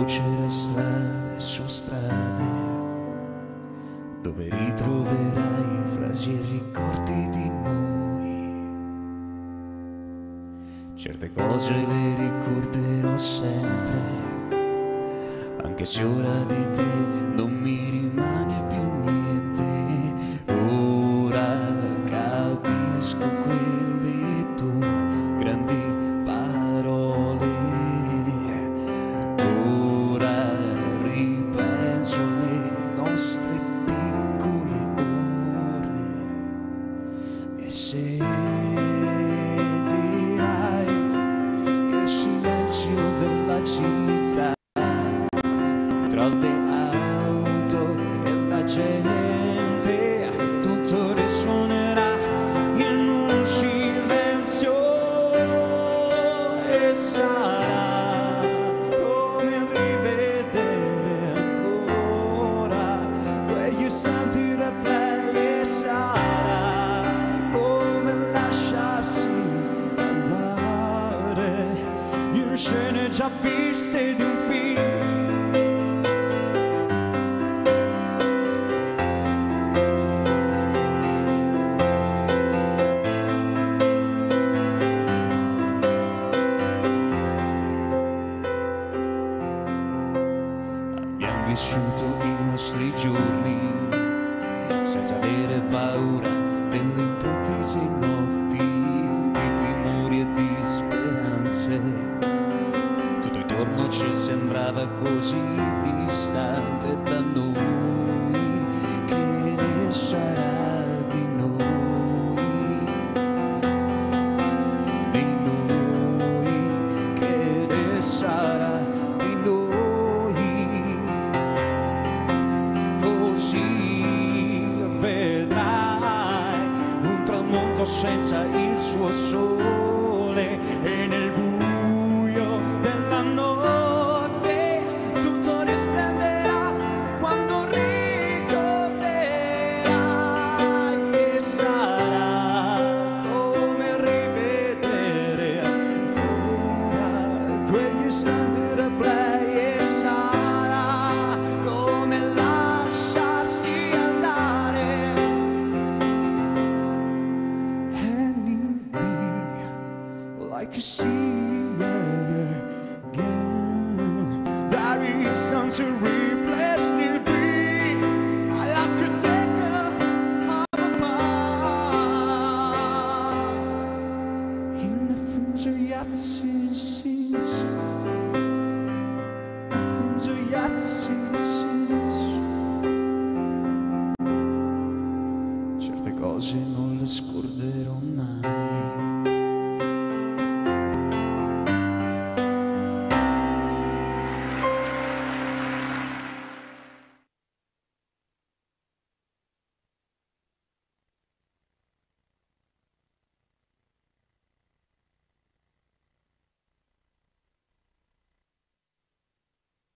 conoscere strade su strade, dove ritroverai frasi e ricordi di noi. Certe cose le ricorderò sempre, anche se ora di te non mi rimane più niente. Ora capisco quelle tue grandi parole, ora ripenso alle nostre piccole ore. E se dirai il silenzio della città, tra le auto e la gente, tutto risuonerà in un silenzio, e sarà come rivedere ancora quegli istanti replay, e sarà come lasciarsi andare in scene già viste di un film. Abbiamo vissuto i nostri giorni senza avere paura delle improvvise notti di timori e di speranze. Tutto intorno ci sembrava così distante da noi. Che ne sarà di noi? Di noi? Che ne sarà di noi? Così vedrai un tramonto senza il suo sole, e nel buio della notte tutto risplenderà quando ricorderai, e sarà come rivedere ancora quegli istanti replay, e sarà come lasciarsi andare. And you'll be like you see it again. There is something